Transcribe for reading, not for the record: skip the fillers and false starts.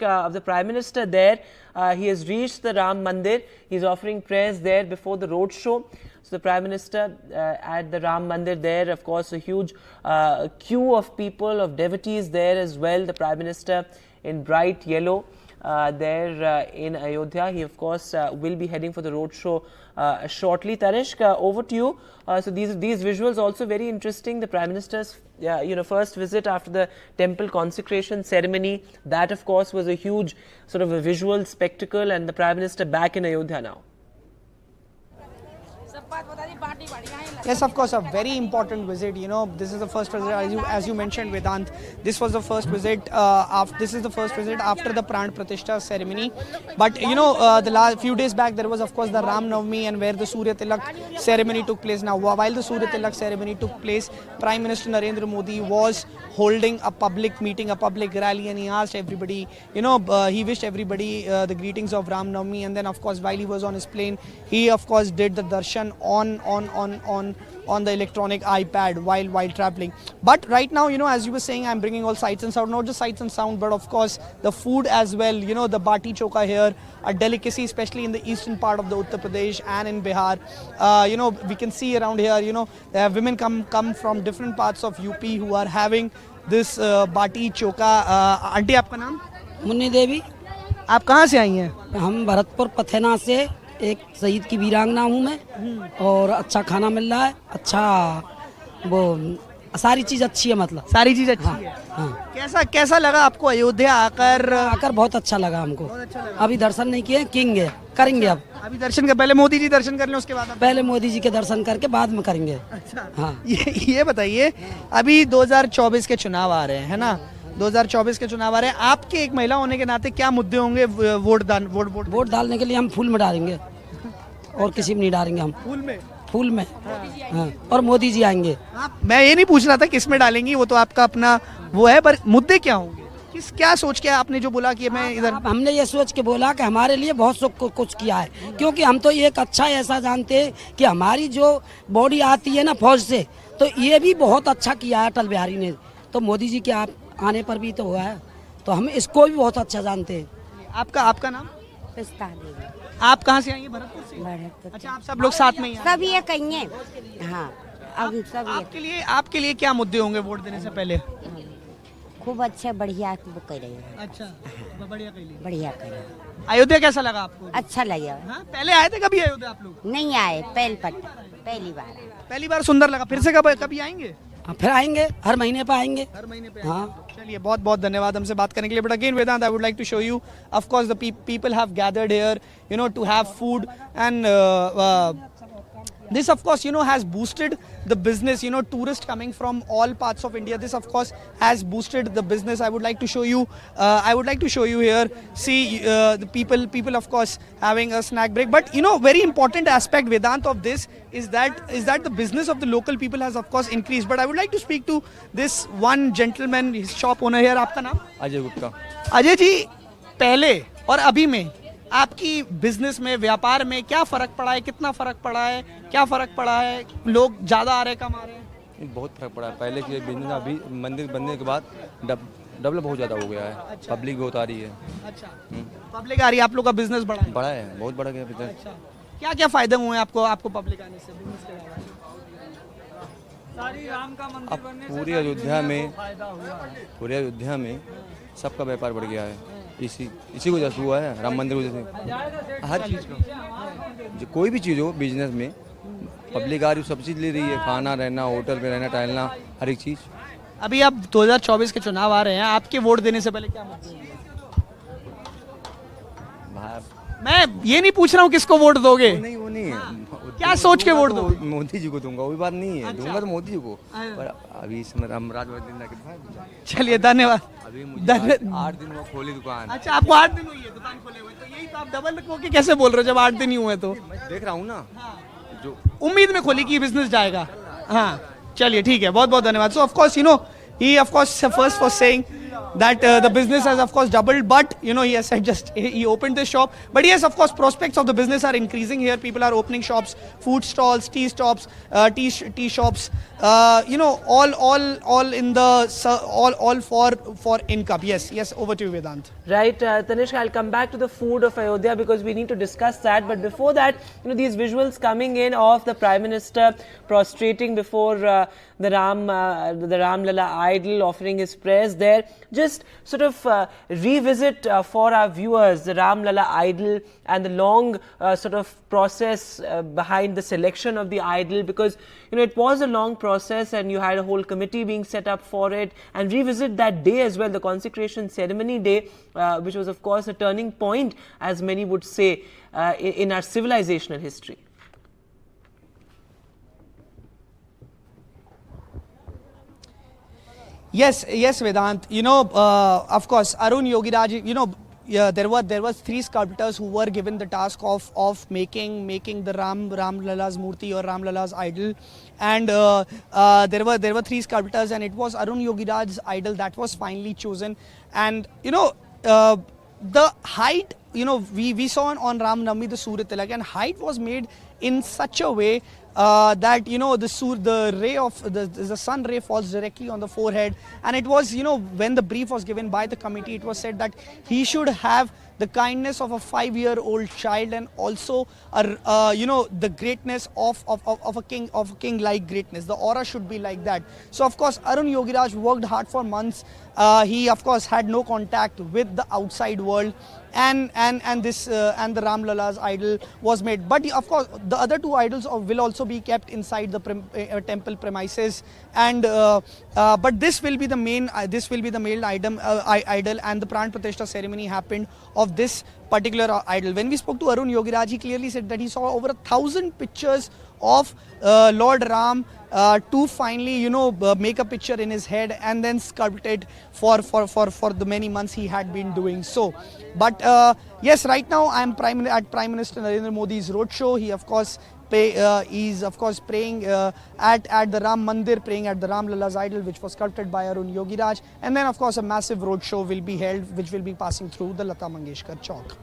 of the Prime Minister there. He has reached the Ram Mandir. He's offering prayers there before the road show. So the Prime Minister at the Ram Mandir there, of course, a huge queue of people, of devotees there as well. The Prime Minister in bright yellow there in Ayodhya. He, of course, will be heading for the road show shortly. Tanishq, over to you. So these visuals also very interesting. The Prime Minister's first visit after the temple consecration ceremony. That, of course, was a huge sort of a visual spectacle, and the Prime Minister back in Ayodhya now. Yes, of course, a very important visit. You know, this is the first visit, as you mentioned, Vedant. This was the first visit. This is the first visit after the Pran Pratishtha ceremony. But you know, the last few days back, there was, of course, the Ram Navami, and where the Surya Tilak ceremony took place. Now, while the Surya Tilak ceremony took place, Prime Minister Narendra Modi was holding a public meeting, a public rally, and he asked everybody. You know, he wished everybody the greetings of Ram Navami, and then, of course, while he was on his plane, he, of course, did the darshan on the electronic iPad while traveling. But right now, you know, as you were saying, I'm bringing all sights and sound, not just sights and sound, but of course the food as well. You know, the bati choka here, a delicacy, especially in the eastern part of the Uttar Pradesh and in Bihar. You know, we can see around here, you know, women come from different parts of UP who are having this bati choka. Aunty, आपका नाम? मुन्नी देवी। आप कहाँ से आई हैं? हम भरतपुर पथेना से, एक शहीद की वीरांगना हूँ मैं, और अच्छा खाना मिल रहा है, अच्छा वो सारी चीज़ अच्छी है, मतलब सारी चीज़ अच्छी है। हाँ। कैसा लगा आपको अयोध्या आकर? बहुत अच्छा लगा हमको। अभी दर्शन नहीं किए, किएंगे, करेंगे अब। अभी दर्शन कर, पहले मोदी जी दर्शन कर लें, उसके बाद पहले मोदी जी के दर्शन करके बाद में करेंगे। अच्छा, हाँ। ये बताइए, अभी 2024 के चुनाव आ रहे हैं, है ना? 2024 के चुनाव आ रहे हैं, आपके एक महिला होने के नाते क्या मुद्दे होंगे वोट डालने के लिए? हम फूल में डालेंगे और किसी में नहीं डालेंगे। हम फूल में हाँ। और मोदी जी आएंगे। मैं ये नहीं पूछ रहा था किस में डालेंगी, वो तो आपका अपना वो है, पर मुद्दे क्या होंगे? क्या सोच के आपने जो बोला कि मैं इधर? हमने ये सोच के बोला कि हमारे लिए बहुत कुछ किया है, क्योंकि हम तो एक अच्छा ऐसा जानते हैं कि हमारी जो बॉडी आती है ना फौज से, तो ये भी बहुत अच्छा किया है अटल बिहारी ने। तो मोदी जी के आने पर भी तो हुआ है, तो हम इसको भी बहुत अच्छा जानते हैं। आपका नाम? पिस्ता देवी। आप कहाँ से आई हैं? भरतपुर से। भरतपुर। अच्छा, आप सब लोग साथ में ही हैं? सब ये कहिए। हाँ, अब सब आपके लिए क्या मुद्दे होंगे वोट देने से पहले? खूब अच्छे बढ़िया वो कर रही है। अच्छा, बढ़िया कर रही है। अयोध्या कैसा लगा आपको? अच्छा लगा। हाँ, पहले आए थे कभी अयोध्या आप लोग? नहीं आए, पहली बार। सुंदर लगा। फिर से कभी आएंगे? फिर आएंगे, हर महीने पे आएंगे। हाँ, चलिए, बहुत बहुत धन्यवाद हमसे बात करने के लिए। But again Vedant, I would like to show you, of course the people have gathered here, you know, to have food, and this, of course, you know, has boosted the business. You know, tourists coming from all parts of India, this, of course, has boosted the business. I would like to show you here. See, the people, of course, having a snack break. But you know, very important aspect, Vedant, of this is that the business of the local people has, of course, increased. But I would like to speak to this one gentleman, his shop owner here. आपका नाम? अजय गुप्ता। अजय जी, पहले और अभी में आपकी business में, व्यापार में क्या फर्क पड़ा है? कितना फर्क पड़ा है? क्या फर्क पड़ा है? लोग ज्यादा आ रहे, कम आ रहे हैं? बहुत फर्क पड़ा है। पहले के बिजनेस अभी मंदिर बनने के बाद डेवलप बहुत ज़्यादा हो गया है। अच्छा। पब्लिक बहुत आ रही है। अच्छा, पब्लिक आ रही है, आप लोग का बिजनेस बढ़ा है, बहुत बढ़ गया बिजनेस। अच्छा, क्या फायदे हुए आपको पब्लिक आने से, बिजनेस के अलावा? अब पूरी अयोध्या में सबका व्यापार बढ़ गया है। इसी को वजह से हुआ है, राम मंदिर वजह से। हर चीज़ का, कोई भी चीज़ हो बिजनेस में, पब्लिक आ रही सब चीज़ ले रही है, खाना, रहना, होटल पे रहना, टहलना, हर एक चीज़। अभी अब 2024 के चुनाव आ रहे हैं, आपके वोट देने से पहले क्या मुद्दे होंगे? मैं ये नहीं पूछ रहा हूँ किसको वोट दोगे, वो नहीं है। क्या सोच के वोट दोगे? मोदी जी को दूंगा, वही बात नहीं है। दूंगा तो मोदी जी को, पर अभी इसमें हम चलिए, धन्यवाद। अभी मुझे 8 दिन में खोली दुकान। अच्छा, आपको 8 दिन हुई है दुकान खोले हुए, तो यही तो आप डबल रखोगे, कैसे बोल रहे हो जब 8 दिन ही हुए? तो देख रहा हूँ ना, जो उम्मीद में खोली कि बिजनेस जाएगा। हाँ, चलिए, ठीक है, बहुत बहुत धन्यवाद। सो of course, you know, he of course first was saying that the business has of course doubled, but you know, he has said just he opened this shop. But yes, of course, prospects of the business are increasing here. People are opening shops, food stalls, tea shops, tea shops. You know, all in the all for income. Yes. Over to you, Vedant. Right, Tanishq, I'll come back to the food of Ayodhya because we need to discuss that. But before that, you know, these visuals coming in of the Prime Minister prostrating before the Ram Lala idol, offering his prayers there. Just sort of revisit for our viewers the Ram Lala idol and the long sort of process behind the selection of the idol, because you know it was a long process and you had a whole committee being set up for it. And revisit that day as well, the consecration ceremony day, which was of course a turning point, as many would say, in our civilizational history. Yes, Vedant. You know, of course, Arun Yogiraj. You know, there were 3 sculptors who were given the task of making the Ram Lala's murti or Ram Lala's idol, and there were 3 sculptors, and it was Arun Yogiraj's idol that was finally chosen. And you know, the height. You know, we saw on Ram Navami the Surya Tilak, and height was made in such a way that you know the ray of the sun ray falls directly on the forehead. And it was, you know, when the brief was given by the committee, it was said that he should have the kindness of a 5-year-old child, and also you know, the greatness of a king like greatness. The aura should be like that. So of course Arun Yogiraj worked hard for months. He of course had no contact with the outside world, and this and the Ram Lala's idol was made. But of course the other 2 idols will also be kept inside the temple premises, and but this will be the main idol, and the Pran Pratishtha ceremony happened of this particular idol. When we spoke to Arun Yogiraj, he clearly said that he saw over 1,000 pictures of Lord Ram to finally, you know, make a picture in his head and then sculpt it for the many months he had been doing so. But yes, right now I am at Prime Minister Narendra Modi's roadshow. He of course is of course praying at the Ram Mandir, praying at the Ram Lala's idol, which was sculpted by Arun Yogiraj. And then of course a massive roadshow will be held, which will be passing through the Lata Mangeshkar Chowk.